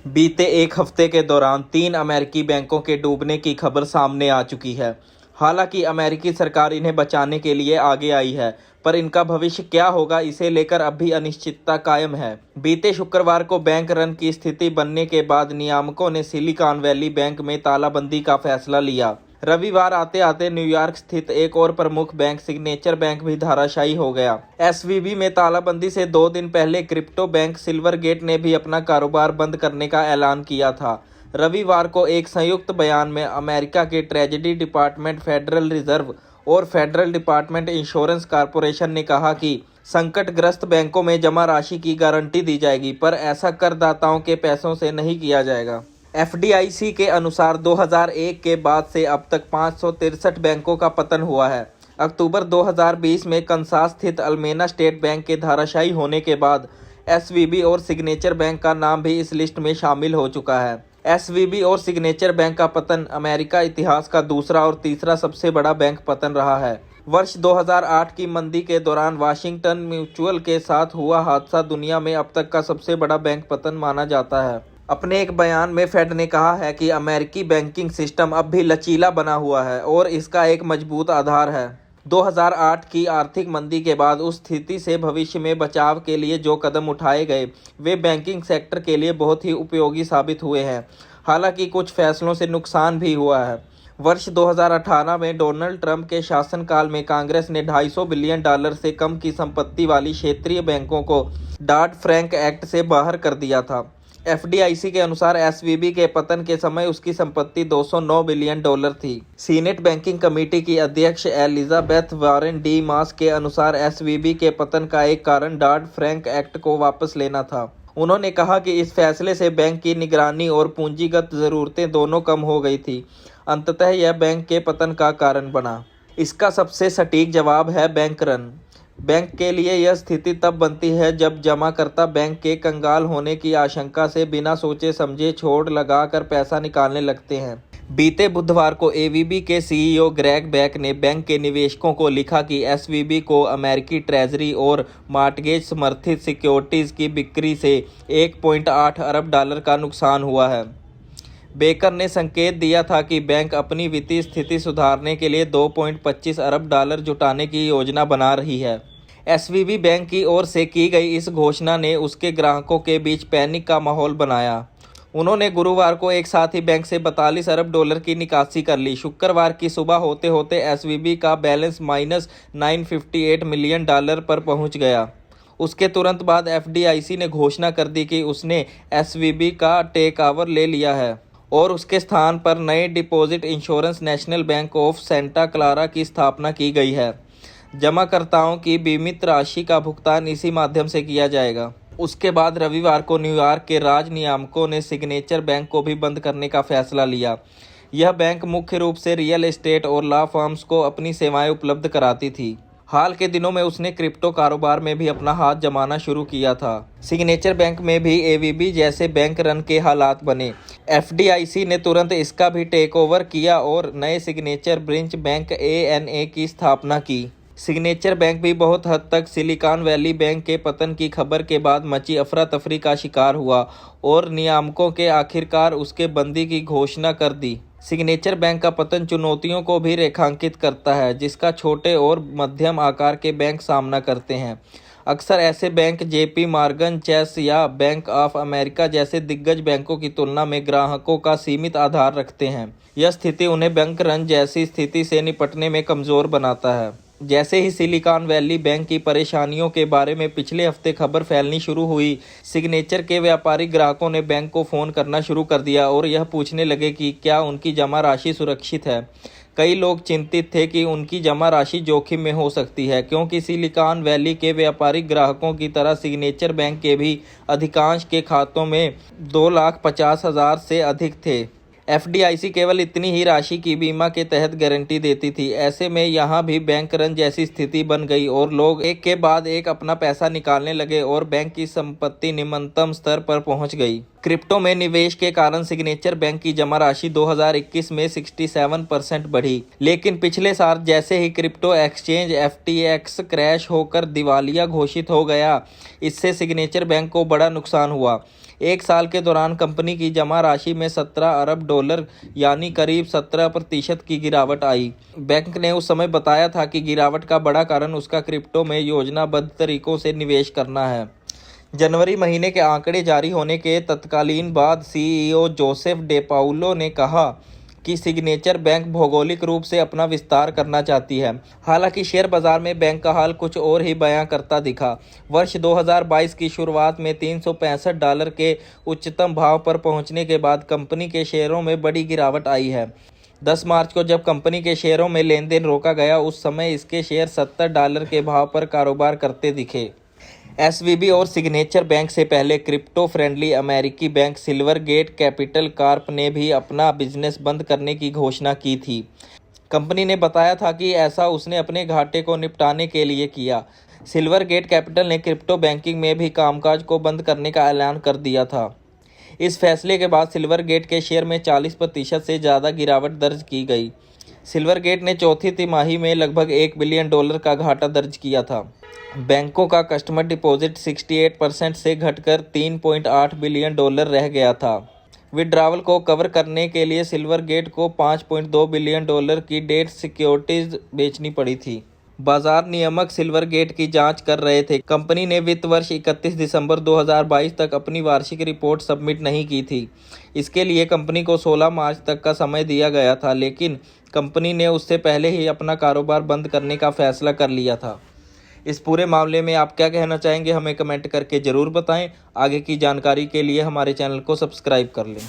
बीते एक हफ्ते के दौरान 3 अमेरिकी बैंकों के डूबने की खबर सामने आ चुकी है। हालांकि अमेरिकी सरकार इन्हें बचाने के लिए आगे आई है, पर इनका भविष्य क्या होगा इसे लेकर अब भी अनिश्चितता कायम है। बीते शुक्रवार को बैंक रन की स्थिति बनने के बाद नियामकों ने सिलिकॉन वैली बैंक में तालाबंदी का फैसला लिया। रविवार आते आते न्यूयॉर्क स्थित एक और प्रमुख बैंक सिग्नेचर बैंक भी धराशायी हो गया। एसवीबी में तालाबंदी से 2 दिन पहले क्रिप्टो बैंक सिल्वरगेट ने भी अपना कारोबार बंद करने का ऐलान किया था। रविवार को एक संयुक्त बयान में अमेरिका के ट्रेजरी डिपार्टमेंट, फेडरल रिजर्व और फेडरल डिपार्टमेंट इंश्योरेंस कॉरपोरेशन ने कहा कि संकटग्रस्त बैंकों में जमा राशि की गारंटी दी जाएगी, पर ऐसा करदाताओं के पैसों से नहीं किया जाएगा। एफडीआईसी के अनुसार 2001 के बाद से अब तक 563 बैंकों का पतन हुआ है। अक्टूबर 2020 में कंसास स्थित अल्मेना स्टेट बैंक के धराशायी होने के बाद एसवीबी और सिग्नेचर बैंक का नाम भी इस लिस्ट में शामिल हो चुका है। एसवीबी और सिग्नेचर बैंक का पतन अमेरिका इतिहास का दूसरा और तीसरा सबसे बड़ा बैंक पतन रहा है। वर्ष 2008 की मंदी के दौरान वाशिंगटन म्यूचुअल के साथ हुआ हादसा दुनिया में अब तक का सबसे बड़ा बैंक पतन माना जाता है। अपने एक बयान में फेड ने कहा है कि अमेरिकी बैंकिंग सिस्टम अब भी लचीला बना हुआ है और इसका एक मजबूत आधार है। 2008 की आर्थिक मंदी के बाद उस स्थिति से भविष्य में बचाव के लिए जो कदम उठाए गए वे बैंकिंग सेक्टर के लिए बहुत ही उपयोगी साबित हुए हैं। हालांकि कुछ फैसलों से नुकसान भी हुआ है। वर्ष 2018 में डोनाल्ड ट्रंप के शासनकाल में कांग्रेस ने $250 बिलियन से कम की संपत्ति वाली क्षेत्रीय बैंकों को डॉड-फ्रैंक एक्ट से बाहर कर दिया था। एफडीआईसी के अनुसार एसवीबी के पतन के समय उसकी संपत्ति $209 बिलियन थी। सीनेट बैंकिंग कमेटी की अध्यक्ष एलिजाबेथ वारेन डी मास के अनुसार एसवीबी के पतन का एक कारण डॉड-फ्रैंक एक्ट को वापस लेना था। उन्होंने कहा कि इस फैसले से बैंक की निगरानी और पूंजीगत ज़रूरतें दोनों कम हो गई थी। अंततः यह बैंक के पतन का कारण बना। इसका सबसे सटीक जवाब है बैंक रन। बैंक के लिए यह स्थिति तब बनती है जब जमाकर्ता बैंक के कंगाल होने की आशंका से बिना सोचे समझे छोड़ लगाकर पैसा निकालने लगते हैं। बीते बुधवार को एवीबी के सीईओ ग्रेग बेक ने बैंक के निवेशकों को लिखा कि एसवीबी को अमेरिकी ट्रेजरी और मॉर्टगेज समर्थित सिक्योरिटीज़ की बिक्री से $1.8 अरब का नुकसान हुआ है। बेकर ने संकेत दिया था कि बैंक अपनी वित्तीय स्थिति सुधारने के लिए $2.25 अरब जुटाने की योजना बना रही है। एसवीबी बैंक की ओर से की गई इस घोषणा ने उसके ग्राहकों के बीच पैनिक का माहौल बनाया। उन्होंने गुरुवार को एक साथ ही बैंक से $42 अरब की निकासी कर ली। शुक्रवार की सुबह होते होते एसवीबी का बैलेंस -$958 मिलियन पर पहुंच गया। उसके तुरंत बाद एफडीआईसी ने घोषणा कर दी कि उसने एसवीबी का टेक ओवर ले लिया है और उसके स्थान पर नए deposit insurance national bank of Santa Clara की स्थापना की गई है। जमाकर्ताओं की बीमित राशि का भुगतान इसी माध्यम से किया जाएगा। उसके बाद रविवार को न्यूयॉर्क के राज नियामकों ने सिग्नेचर बैंक को भी बंद करने का फैसला लिया। यह बैंक मुख्य रूप से रियल एस्टेट और लॉ फर्म्स को अपनी सेवाएं उपलब्ध कराती थी। हाल के दिनों में उसने क्रिप्टो कारोबार में भी अपना हाथ जमाना शुरू किया था। सिग्नेचर बैंक में भी एवीबी जैसे बैंक रन के हालात बने। एफडीआईसी ने तुरंत इसका भी टेक ओवर किया और नए सिग्नेचर ब्रिंच बैंक एएनए की स्थापना की। सिग्नेचर बैंक भी बहुत हद तक सिलिकॉन वैली बैंक के पतन की खबर के बाद मची अफरा तफरी का शिकार हुआ और नियामकों के आखिरकार उसके बंदी की घोषणा कर दी। सिग्नेचर बैंक का पतन चुनौतियों को भी रेखांकित करता है जिसका छोटे और मध्यम आकार के बैंक सामना करते हैं। अक्सर ऐसे बैंक जेपी मॉर्गन चेस या बैंक ऑफ अमेरिका जैसे दिग्गज बैंकों की तुलना में ग्राहकों का सीमित आधार रखते हैं। यह स्थिति उन्हें बैंक रन जैसी स्थिति से निपटने में कमज़ोर बनाता है। जैसे ही सिलिकॉन वैली बैंक की परेशानियों के बारे में पिछले हफ्ते खबर फैलनी शुरू हुई, सिग्नेचर के व्यापारिक ग्राहकों ने बैंक को फ़ोन करना शुरू कर दिया और यह पूछने लगे कि क्या उनकी जमा राशि सुरक्षित है। कई लोग चिंतित थे कि उनकी जमा राशि जोखिम में हो सकती है, क्योंकि सिलिकॉन वैली के व्यापारिक ग्राहकों की तरह सिग्नेचर बैंक के भी अधिकांश के खातों में 2,50,000 से अधिक थे। एफडीआईसी केवल इतनी ही राशि की बीमा के तहत गारंटी देती थी। ऐसे में यहाँ भी बैंक रन जैसी स्थिति बन गई और लोग एक के बाद एक अपना पैसा निकालने लगे और बैंक की संपत्ति निम्नतम स्तर पर पहुँच गई। क्रिप्टो में निवेश के कारण सिग्नेचर बैंक की जमा राशि 2021 में 67% बढ़ी, लेकिन पिछले साल जैसे ही क्रिप्टो एक्सचेंज एफटीएक्स क्रैश होकर दिवालिया घोषित हो गया, इससे सिग्नेचर बैंक को बड़ा नुकसान हुआ। एक साल के दौरान कंपनी की जमा राशि में 17 अरब डॉलर यानी करीब 17% की गिरावट आई। बैंक ने उस समय बताया था कि गिरावट का बड़ा कारण उसका क्रिप्टो में योजनाबद्ध तरीकों से निवेश करना है। जनवरी महीने के आंकड़े जारी होने के तत्कालीन बाद सीईओ जोसेफ डे पाउलो ने कहा कि सिग्नेचर बैंक भौगोलिक रूप से अपना विस्तार करना चाहती है। हालांकि शेयर बाजार में बैंक का हाल कुछ और ही बयां करता दिखा। वर्ष 2022 की शुरुआत में $365 के उच्चतम भाव पर पहुंचने के बाद कंपनी के शेयरों में बड़ी गिरावट आई है। 10 मार्च को जब कंपनी के शेयरों में लेन देन रोका गया, उस समय इसके शेयर $70 के भाव पर कारोबार करते दिखे। एसवीबी और सिग्नेचर बैंक से पहले क्रिप्टो फ्रेंडली अमेरिकी बैंक सिल्वरगेट कैपिटल कॉर्प ने भी अपना बिजनेस बंद करने की घोषणा की थी। कंपनी ने बताया था कि ऐसा उसने अपने घाटे को निपटाने के लिए किया। सिल्वरगेट कैपिटल ने क्रिप्टो बैंकिंग में भी कामकाज को बंद करने का ऐलान कर दिया था। इस फैसले के बाद सिल्वरगेट के शेयर में 40% से ज़्यादा गिरावट दर्ज की गई। सिल्वरगेट ने चौथी तिमाही में लगभग $1 बिलियन का घाटा दर्ज किया था। बैंकों का कस्टमर डिपॉजिट 68% से घटकर $3.8 बिलियन रह गया था। विड्रॉवल को कवर करने के लिए सिल्वरगेट को $5.2 बिलियन की डेट सिक्योरिटीज बेचनी पड़ी थी। बाजार नियामक सिल्वरगेट की जांच कर रहे थे। कंपनी ने वित्त वर्ष 31 दिसंबर 2022 तक अपनी वार्षिक रिपोर्ट सबमिट नहीं की थी। इसके लिए कंपनी को 16 मार्च तक का समय दिया गया था, लेकिन कंपनी ने उससे पहले ही अपना कारोबार बंद करने का फैसला कर लिया था। इस पूरे मामले में आप क्या कहना चाहेंगे, हमें कमेंट करके ज़रूर बताएं। आगे की जानकारी के लिए हमारे चैनल को सब्सक्राइब कर लें।